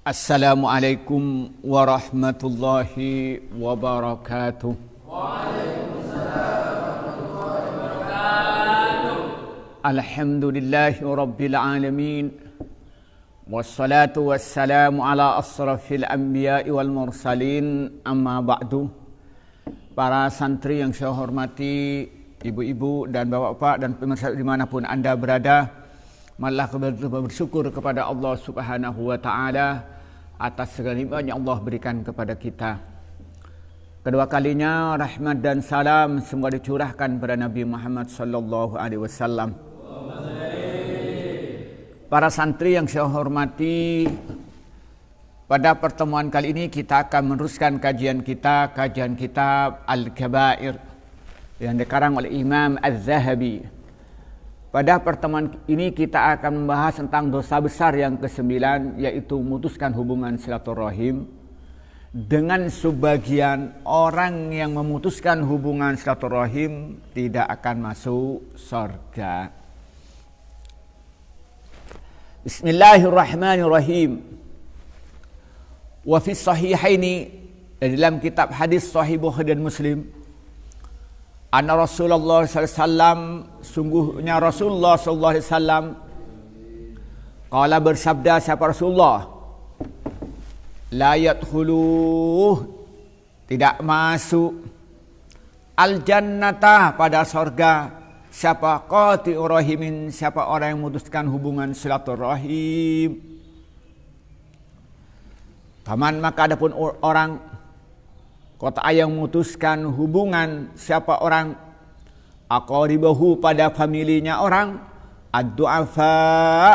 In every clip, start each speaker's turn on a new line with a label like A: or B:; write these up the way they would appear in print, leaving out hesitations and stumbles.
A: Assalamualaikum warahmatullahi wabarakatuh.
B: Waalaikumsalam warahmatullahi wabarakatuh.
A: Alhamdulillahi rabbil alamin. Wassalatu wassalamu ala asrafil anbiya'i wal mursalin. Amma ba'du. Para santri yang saya hormati, ibu-ibu dan bapak-bapak dan pemirsa dimanapun Anda berada, marilah kita bersyukur kepada Allah Subhanahu wa taala atas segala nikmat yang Allah berikan kepada kita. Kedua kalinya rahmat dan salam semoga dicurahkan pada Nabi Muhammad sallallahu alaihi wasallam. Para santri yang saya hormati, pada pertemuan kali ini kita akan meneruskan kajian kitab Al-Kabair yang dikarang oleh Imam Az-Zahabi. Pada pertemuan ini kita akan membahas tentang dosa besar yang ke-9, yaitu memutuskan hubungan silaturahim. Dengan sebagian orang yang memutuskan hubungan silaturahim tidak akan masuk surga. Bismillahirrahmanirrahim. Wa fi sahihaini, dalam kitab hadis sahih Bukhari dan Muslim, anna Rasulullah sallallahu alaihi wasallam, sungguhnya Rasulullah sallallahu alaihi wasallam qala, bersabda siapa Rasulullah, la yadkhulu, tidak masuk, al jannata, pada surga, siapa qati'ur rahimin, siapa orang yang memutuskan hubungan silaturahim. Paman, maka adapun orang kota yang memutuskan hubungan siapa orang, aqaribahu, pada familinya orang, ad-du'afa,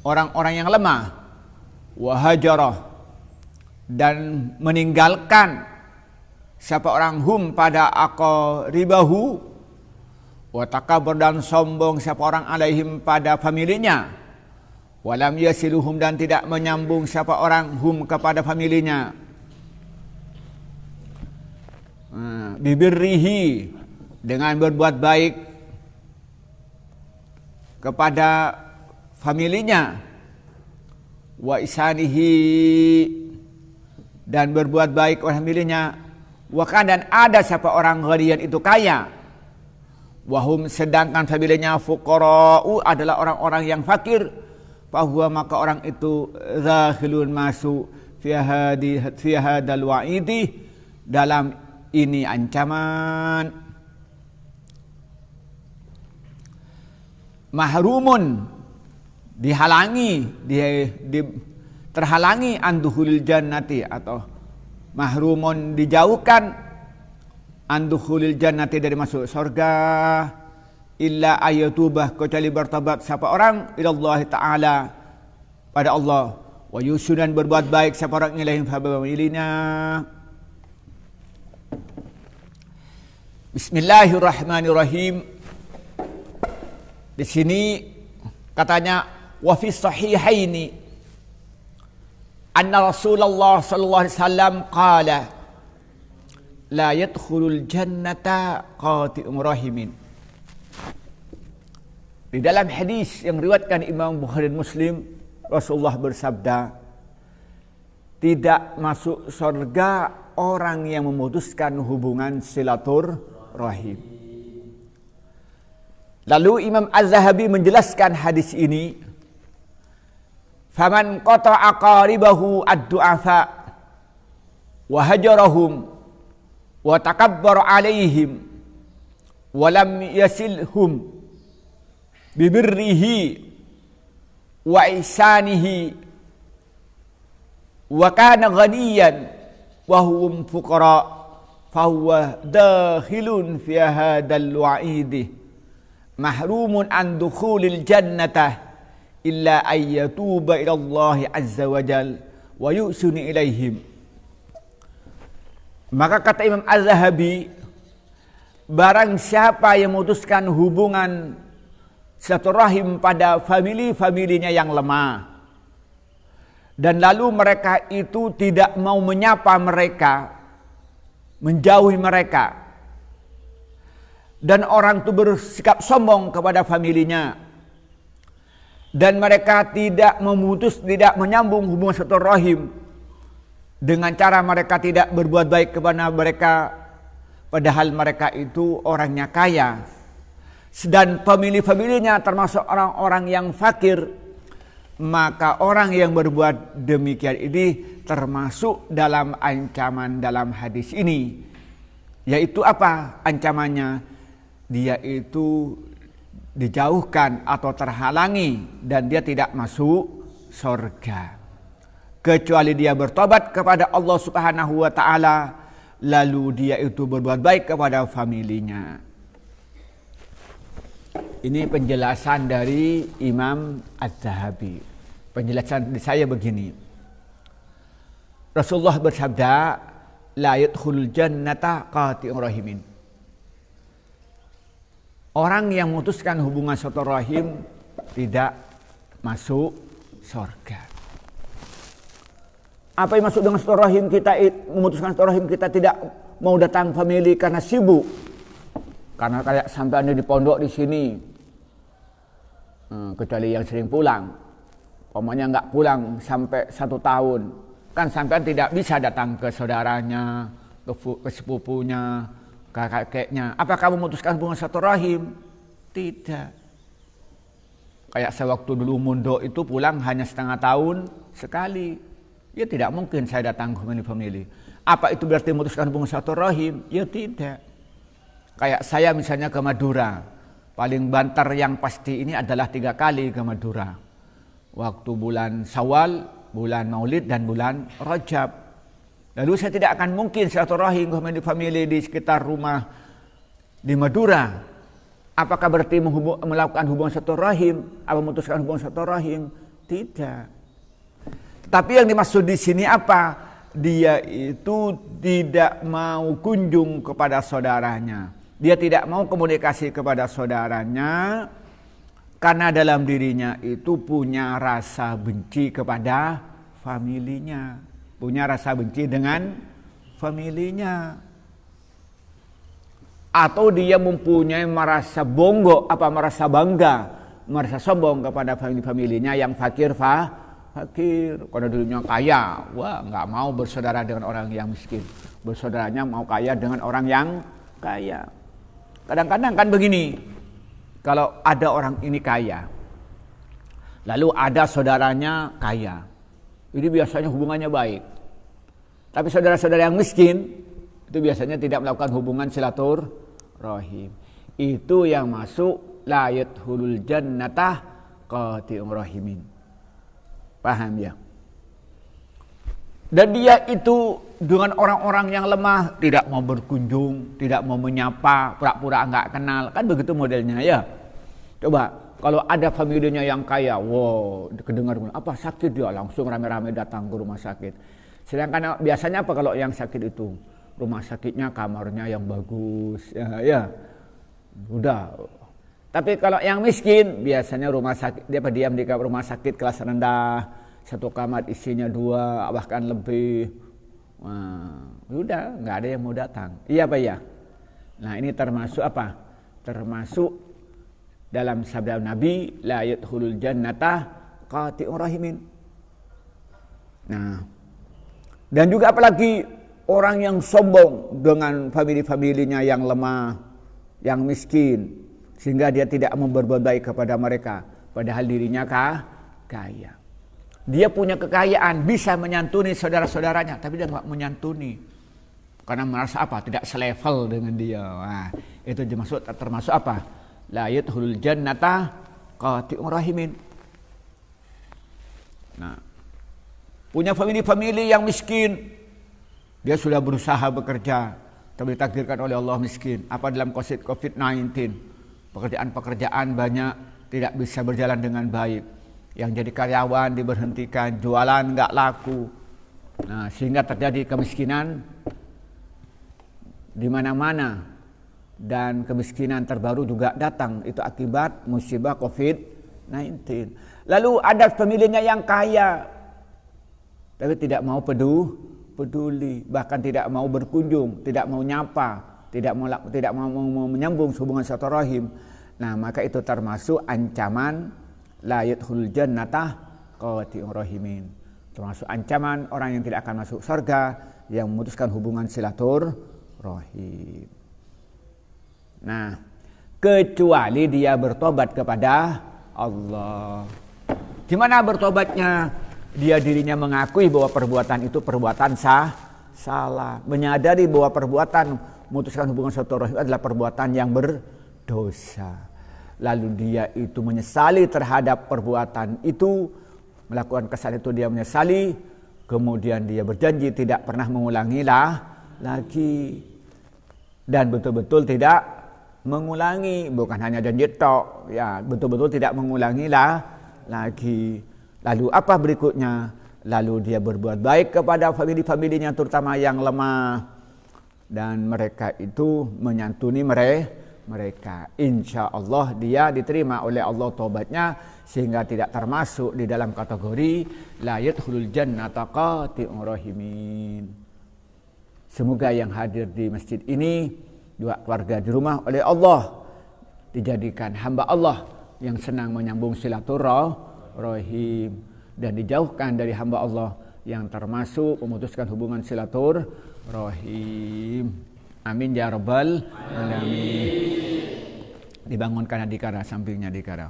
A: orang-orang yang lemah, wa hajarah, dan meninggalkan siapa orang hum, pada aqaribahu, wa takabur, dan sombong siapa orang alaihim, pada familinya, walam yasiluhum, dan tidak menyambung siapa orang hum, kepada familinya, bibirrihi, dengan berbuat baik kepada familinya, wa isanihi, dan berbuat baik kepada familinya, wa kan, dan ada siapa orang ghaniyan, itu kaya, wahum, sedangkan familinya fuqara'u, adalah orang-orang yang fakir, fahuwa, maka orang itu zakhilun, masuk fi hadal wa'idi, dalam ini ancaman. Mahrumun, dihalangi, terhalangi, anduhulil jannati, atau mahrumun, dijauhkan, anduhulil jannati, dari masuk surga, illa ayatubah, kecuali bertobat siapa orang, ilallahi ta'ala, pada Allah, wa yusunan, berbuat baik siapa orang ilaihim, fabawilina. Bismillahirrahmanirrahim. Di sini katanya, wa fi sahihaini anna Rasulullah sallallahu alaihi wasallam qala, la yadkhulul jannata qati'ur rahimin. Di dalam hadis yang riwayatkan Imam Bukhari dan Muslim, Rasulullah bersabda, tidak masuk surga orang yang memutuskan hubungan silaturahim. Lalu Imam Az-Zahabi menjelaskan hadis ini, faman qata'a qaribahu ad-du'afa wa hajarahum wa takabbara alaihim wa lam yasilhum bibirrihi wa ihsanihi wa kana ghaniyan wa hum fuqara, fahuwa dakhilun fi hadal wa'idi, mahrumun an dukhulil jannata illa ayyatuba ila Allah azza wa jal wa yusuni ilaihim. Maka kata Imam Az-Zahabi, barang siapa yang memutuskan hubungan silaturahim pada familinya yang lemah, dan lalu mereka itu tidak mau menyapa mereka, menjauhi mereka, dan orang itu bersikap sombong kepada familinya, dan mereka tidak menyambung hubungan silaturahim dengan cara mereka tidak berbuat baik kepada mereka, padahal mereka itu orangnya kaya dan famili-familinya termasuk orang-orang yang fakir, maka orang yang berbuat demikian ini termasuk dalam ancaman dalam hadis ini. Yaitu apa ancamannya? Dia itu dijauhkan atau terhalangi dan dia tidak masuk surga, kecuali dia bertobat kepada Allah Subhanahu wa taala, lalu dia itu berbuat baik kepada familinya. Ini penjelasan dari Imam Az-Zahabi. Penjelasan saya begini. Rasulullah bersabda, la yadkhulul jannata qati'ur rahimin. Orang yang memutuskan hubungan silaturahim tidak masuk surga. Apa yang masuk dengan silaturahim? Kita memutuskan silaturahim, kita tidak mau datang famili karena sibuk. Karena kayak sampai Anda di pondok di sini, kecuali yang sering pulang, pokoknya nggak pulang sampai 1 tahun, kan sampai tidak bisa datang ke saudaranya, ke sepupunya, ke kakeknya. Apa kamu memutuskan hubungan silaturahim? Tidak. Kayak saya waktu dulu mondok itu pulang hanya setengah tahun sekali. Ya tidak mungkin saya datang ke famili. Apa itu berarti memutuskan hubungan silaturahim? Ya tidak. Kayak saya misalnya ke Madura, paling banter yang pasti ini adalah 3 kali ke Madura. Waktu bulan Syawal, bulan Maulid, dan bulan Rajab. Lalu saya tidak akan mungkin silaturahim ke famili di sekitar rumah di Madura. Apakah berarti melakukan hubungan silaturahim? Apa memutuskan hubungan silaturahim? Tidak. Tapi yang dimaksud di sini apa? Dia itu tidak mau kunjung kepada saudaranya. Dia tidak mau komunikasi kepada saudaranya karena dalam dirinya itu punya rasa benci kepada familinya, punya rasa benci dengan familinya. Atau dia mempunyai merasa merasa bangga, merasa sombong kepada familinya yang fakir. Karena dulunya kaya, wah nggak mau bersaudara dengan orang yang miskin, bersaudaranya mau kaya dengan orang yang kaya. Kadang-kadang kan begini, kalau ada orang ini kaya, lalu ada saudaranya kaya, ini biasanya hubungannya baik. Tapi saudara-saudara yang miskin, itu biasanya tidak melakukan hubungan silaturahim. Itu yang masuk la yadkhulul jannata qati'ur rahimin. Paham ya? Dan dia itu dengan orang-orang yang lemah tidak mau berkunjung, tidak mau menyapa, pura-pura enggak kenal. Kan begitu modelnya ya. Coba kalau ada familinya yang kaya, wow, kedengar apa sakit dia langsung rame-rame datang ke rumah sakit. Sedangkan biasanya apa kalau yang sakit itu? Rumah sakitnya kamarnya yang bagus, ya. Udah. Tapi kalau yang miskin biasanya rumah sakit dia diam di rumah sakit kelas rendah. 1 kamar isinya 2 bahkan lebih. Wah, udah nggak ada yang mau datang. Iya Pak ya. Nah ini termasuk apa? Termasuk dalam sabda Nabi la yadkhulul jannata qati'ur rahimin. Nah dan juga apalagi orang yang sombong dengan famili-familinya yang lemah, yang miskin, sehingga dia tidak mau berbuat baik kepada mereka, padahal dirinya kaya. Dia punya kekayaan, bisa menyantuni saudara-saudaranya, tapi dia nggak menyantuni karena merasa apa? Tidak selevel dengan dia. Nah, itu termasuk apa? La yadkhulul jannata qati'ur rahimin. Nah, punya famili yang miskin, dia sudah berusaha bekerja, tapi ditakdirkan oleh Allah miskin. Apa dalam COVID-19, pekerjaan-pekerjaan banyak tidak bisa berjalan dengan baik. Yang jadi karyawan diberhentikan, jualan nggak laku. Nah, sehingga terjadi kemiskinan di mana-mana. Dan kemiskinan terbaru juga datang, itu akibat musibah COVID-19. Lalu ada familinya yang kaya, tapi tidak mau peduli, bahkan tidak mau berkunjung, tidak mau nyapa, tidak mau menyambung hubungan silaturahim. Nah, maka itu termasuk ancaman la yadkhulul jannata qati'ur rahimin. Termasuk ancaman orang yang tidak akan masuk surga yang memutuskan hubungan silaturahim. Nah, kecuali dia bertobat kepada Allah. Gimana bertobatnya? Dia dirinya mengakui bahwa perbuatan itu perbuatan salah, menyadari bahwa perbuatan memutuskan hubungan silaturahim adalah perbuatan yang berdosa. Lalu dia itu menyesali terhadap perbuatan itu, melakukan kesalahan itu dia menyesali, kemudian dia berjanji tidak pernah mengulangilah lagi, dan betul-betul tidak mengulangi, bukan hanya janji tok, ya betul-betul tidak mengulangilah lagi. Lalu apa berikutnya? Lalu dia berbuat baik kepada famili-familinya, terutama yang lemah, dan mereka itu menyantuni mereka. Insya Allah dia diterima oleh Allah taubatnya, sehingga tidak termasuk di dalam kategori la yadkhulul jannata qati'ur rahimin. Semoga yang hadir di masjid ini juga keluarga di rumah oleh Allah dijadikan hamba Allah yang senang menyambung silaturahim, dan dijauhkan dari hamba Allah yang termasuk memutuskan hubungan silaturahim. Amin ya rabbal alamin. Dibangunkan adikara, sampingnya adikara.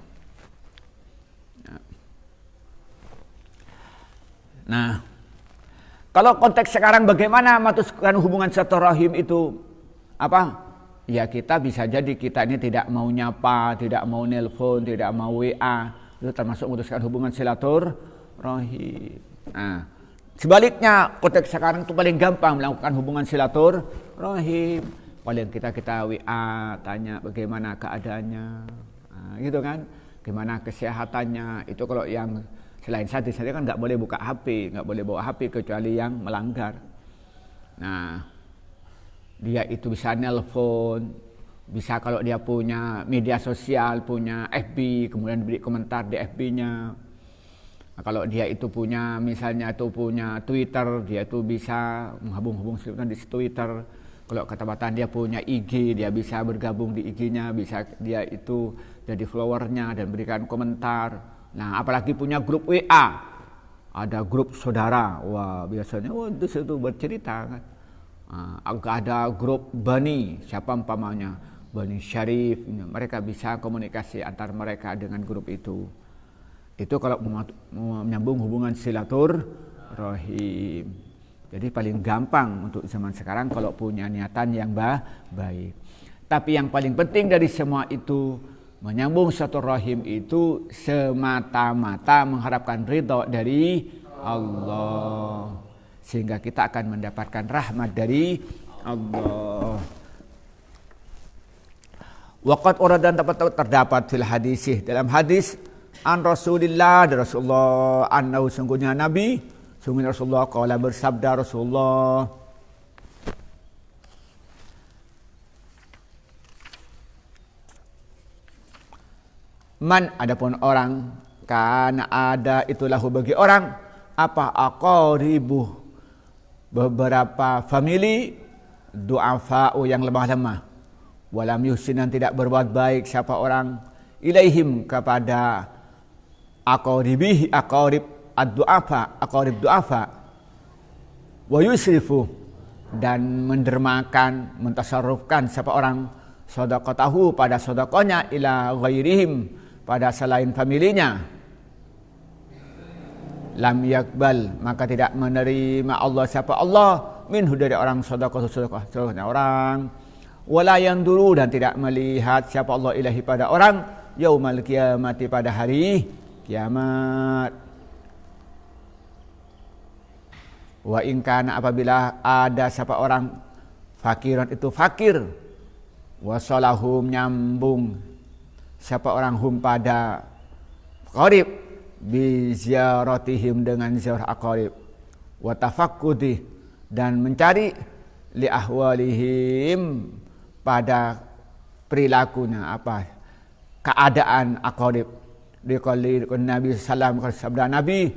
A: Nah, kalau konteks sekarang bagaimana memutuskan hubungan silaturahim itu apa? Ya kita bisa jadi kita ini tidak mau nyapa, tidak mau nelpon, tidak mau WA, itu termasuk memutuskan hubungan silaturahim. Nah, sebaliknya konteks sekarang itu paling gampang melakukan hubungan silaturahim. Paling kita WA, tanya bagaimana keadaannya, nah, gitu kan? Gimana kesehatannya? Itu kalau yang selain sadis kan nggak boleh buka HP, nggak boleh bawa HP kecuali yang melanggar. Nah, dia itu bisa nelpon, bisa kalau dia punya media sosial, punya FB, kemudian beri komentar di FB-nya. Nah, kalau dia itu punya, misalnya itu punya Twitter, dia itu bisa menghubung-hubung di Twitter. Kalau ketepatan dia punya IG, dia bisa bergabung di IG-nya, bisa dia itu jadi followernya dan berikan komentar. Nah, apalagi punya grup WA, ada grup saudara, wah biasanya di situ bercerita kan. Ada grup Bani, siapa umpamanya Bani Syarif, mereka bisa komunikasi antar mereka dengan grup itu. Itu kalau menyambung hubungan silaturahim. Jadi paling gampang untuk zaman sekarang kalau punya niatan yang baik. Tapi yang paling penting dari semua itu, menyambung silaturahim itu semata-mata mengharapkan ridha dari Allah, sehingga kita akan mendapatkan rahmat dari Allah. Waqad uradan terdapat fil hadisih, dalam hadis an Rasulillah, dari Rasulullah, annahu sungguhnya Nabi, sungguhnya Rasulullah qala bersabda Rasulullah, man adapun orang, kana ada itulah bagi orang apa aqaribuh, beberapa famili du'afa'u yang lemah-lemah, walam yuhsinan tidak berbuat baik siapa orang, ilaihim kepada aqaribihi, aqarib ad-du'afa, aqarib du'afa, wa yusrifu dan mendermakan, mentasarrufkan siapa orang sedekatahu pada sedekahnya ila ghairihim pada selain familinya, lam yakbal maka tidak menerima Allah siapa Allah minhu dari orang sedekahnya orang, wala yanduru dan tidak melihat siapa Allah ilahi pada orang yaumal kiamati pada hari kiamat. Wa in kana apabila ada siapa orang fakiran itu fakir, wasalahum nyambung siapa orang hum pada qarib bi ziyaratihim dengan ziarah aqarib, wa tafaqqudi dan mencari li ahwalihim pada perilakunya, apa keadaan aqarib. Diqali Nabi sallallahu alaihi wasallam, sabda Nabi,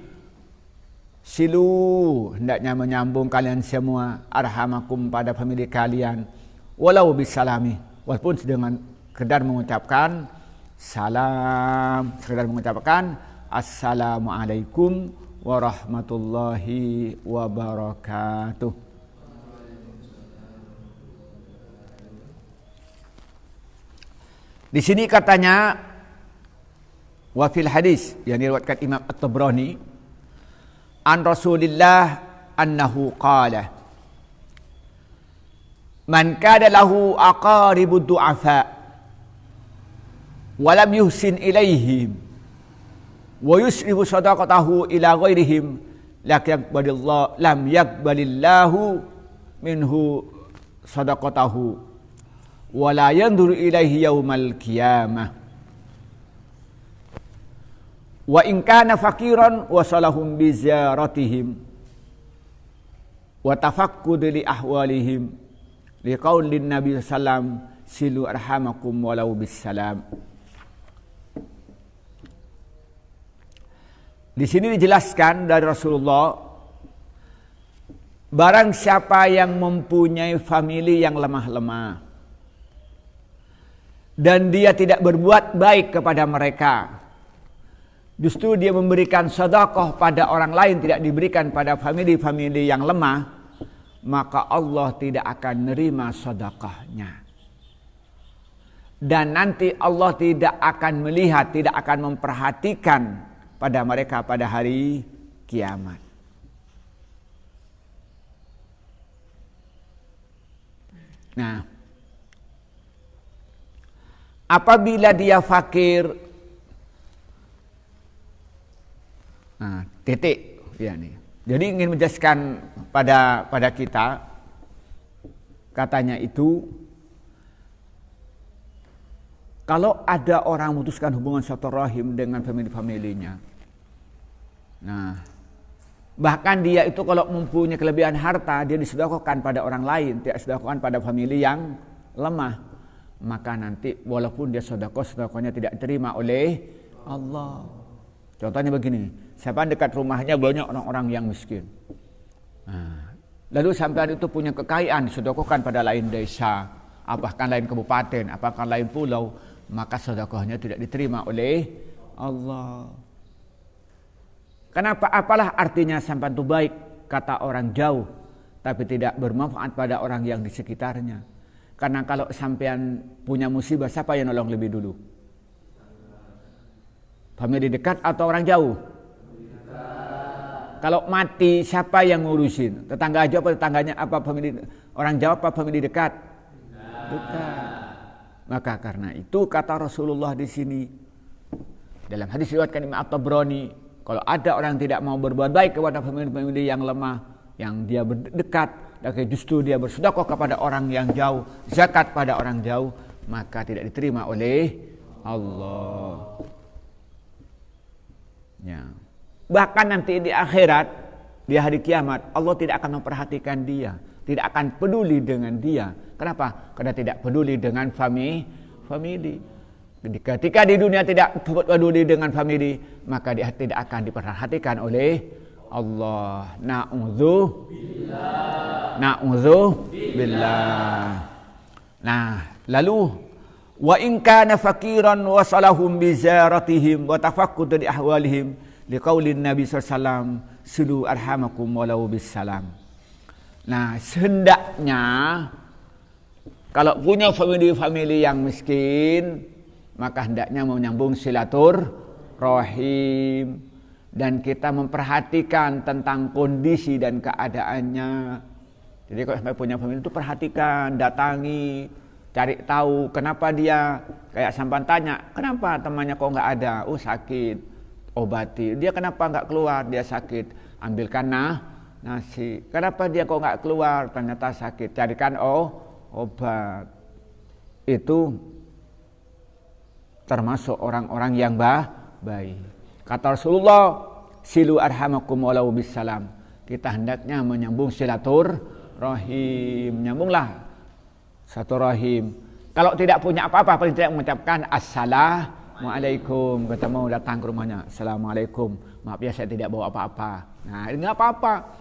A: silu hendaknya menyambung kalian semua arhamakum pada famili kalian walau bisalami, walaupun dengan kedar mengucapkan salam, sekedar mengucapkan assalamualaikum warahmatullahi wabarakatuh. Di sini katanya wa fil hadis yang diriwayatkan Imam At-Tabrani an Rasulillah annahu qala man kana lahu aqaribud du'afa wa lam yuhsin ilaihim wa yusrifu sadaqatahu ila ghairihim lam yakbalillahu minhu sadaqatahu wa la yanzuru ilaihi yaumal qiyamah wa in kana faqiran wasalahum bi ziyaratihim wa tafakkud li ahwalihim li qaulin nabi sallam silu arhamakum walau bis salam. Di sini dijelaskan dari Rasulullah, barang siapa yang mempunyai famili yang lemah-lemah dan dia tidak berbuat baik kepada mereka, justru dia memberikan sedekah pada orang lain, tidak diberikan pada famili-famili yang lemah, maka Allah tidak akan menerima sedekahnya. Dan nanti Allah tidak akan melihat, tidak akan memperhatikan pada mereka pada hari kiamat. Nah, apabila dia fakir, titik ya nih. Jadi ingin menjelaskan pada kita, katanya itu kalau ada orang memutuskan hubungan silaturahim dengan famili-familinya, nah bahkan dia itu kalau mempunyai kelebihan harta, dia disedekahkan pada orang lain, tidak disedekahkan pada famili yang lemah, maka nanti walaupun dia sedekahnya tidak diterima oleh Allah. Contohnya begini, siapa dekat rumahnya banyak orang-orang yang miskin, lalu sampai itu punya kekayaan disedekahkan pada lain desa, apakah lain kabupaten, apakah lain pulau, maka sedekahnya tidak diterima oleh Allah. Kenapa? Apalah artinya sampai itu baik, kata orang jauh, tapi tidak bermanfaat pada orang yang di sekitarnya. Karena kalau sampean punya musibah, siapa yang nolong lebih dulu? Famili dekat atau orang jauh? Kalau mati, siapa yang ngurusin? Tetangga aja apa tetangganya? Apa famili orang jauh apa famili dekat? Dekat. Maka karena itu kata Rasulullah di sini dalam hadis riwayatkan Imam At-Tabrani, kalau ada orang tidak mau berbuat baik kepada famili-famili yang lemah, yang dia berdekat, dan justru dia bersedekah kepada orang yang jauh, zakat pada orang jauh, maka tidak diterima oleh Allah. Ya. Bahkan nanti di akhirat, di hari kiamat, Allah tidak akan memperhatikan dia, tidak akan peduli dengan dia. Kenapa? Karena tidak peduli dengan famili. Ketika di dunia tidak peduli dengan famili, maka dia tidak akan diperhatikan oleh Allah. Na'udzubillah. Nah, lalu wa in kana faqiran wa salahum bi ziyaratihim wa tafakkud li ahwalihim liqaulin nabi sallallahu alaihi wasallam sulu arhamakum walau bis salam. Nah, sehendaknya kalau punya famili yang miskin, maka hendaknya menyambung silaturahim dan kita memperhatikan tentang kondisi dan keadaannya. Jadi kalau sampai punya famili itu perhatikan, datangi, cari tahu kenapa dia, kayak sampan tanya, kenapa temannya kok nggak ada? Oh sakit, obati. Dia kenapa nggak keluar? Dia sakit, ambilkan nasi. Kenapa dia kok nggak keluar? Ternyata sakit, carikan obat. Itu termasuk orang-orang yang baik. Kata Rasulullah, silu arhamakum walau bisalam. Kita hendaknya menyambung silaturahim, menyambunglah silaturahim. Kalau tidak punya apa-apa, paling tidak mengucapkan assalamualaikum. Kita mau datang ke rumahnya, assalamualaikum. Maaf ya saya tidak bawa apa-apa. Nah, ini nggak apa-apa.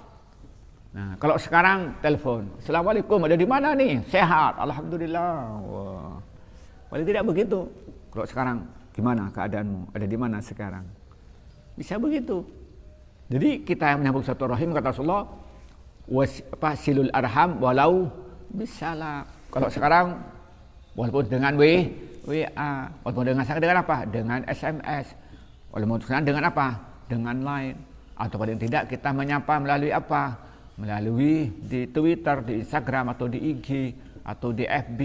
A: Nah, kalau sekarang telepon, assalamualaikum, ada di mana nih? Sehat, alhamdulillah. Wah, paling tidak begitu. Kalau sekarang gimana keadaanmu? Ada di mana sekarang? Bisa begitu. Jadi kita menyambung silaturahim kata Rasulullah, silul arham walau bisalam. Kalau sekarang walaupun dengan WA, walaupun dengan apa? Dengan SMS. Walaupun sekarang dengan apa? Dengan Line. Atau paling tidak kita menyapa melalui apa? Melalui di Twitter, di Instagram, atau di IG, atau di FB.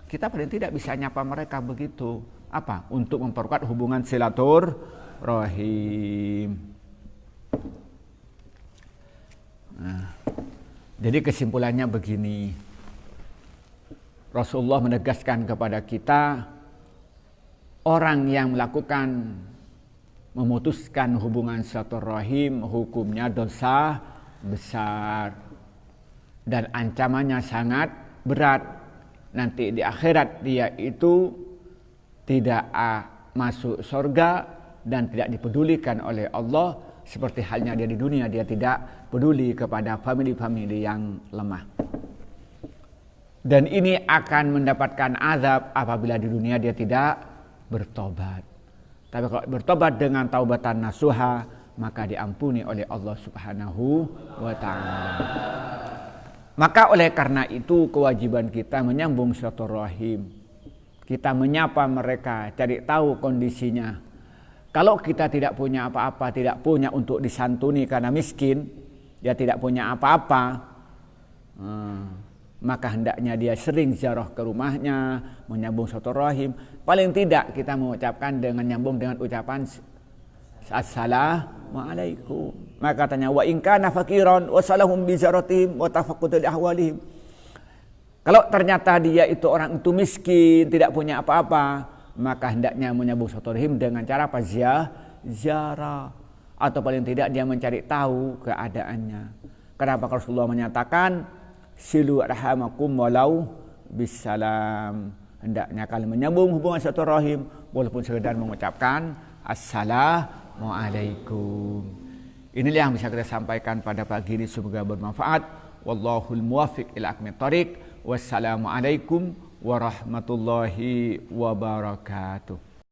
A: Kita paling tidak bisa nyapa mereka begitu. Apa? Untuk memperkuat hubungan silaturahim. Nah, jadi kesimpulannya begini. Rasulullah menegaskan kepada kita, orang yang memutuskan hubungan silaturahim, hukumnya dosa besar dan ancamannya sangat berat. Nanti di akhirat dia itu tidak masuk surga dan tidak dipedulikan oleh Allah, seperti halnya dia di dunia, dia tidak peduli kepada famili-famili yang lemah. Dan ini akan mendapatkan azab apabila di dunia dia tidak bertobat. Tapi kalau bertobat dengan taubatan nasuha, maka diampuni oleh Allah Subhanahu wa ta'ala. Maka oleh karena itu kewajiban kita menyambung silaturahim. Kita menyapa mereka, cari tahu kondisinya. Kalau kita tidak punya apa-apa, tidak punya untuk disantuni karena miskin, dia tidak punya apa-apa, maka hendaknya dia sering ziarah ke rumahnya, menyambung silaturahim. Paling tidak kita mengucapkan dengan nyambung dengan ucapan assalamualaikum. Maka katanya wa in kana faqiran wa salahum bi ziyaratihim wa tafaqqud li ahwalihim. Kalau ternyata dia itu orang itu miskin, tidak punya apa-apa, maka hendaknya menyambung silaturahim dengan cara apa? Ziarah. Atau paling tidak dia mencari tahu keadaannya. Kenapa Rasulullah menyatakan silu arhamakum walau bisalam. Hendaknya kalian menyambung hubungan silaturahim walaupun sekedar mengucapkan assalamualaikum. Inilah yang bisa kita sampaikan pada pagi ini, semoga bermanfaat. Wallahul muwaffiq ila aqwamit thoriq. Wassalamualaikum warahmatullahi wabarakatuh.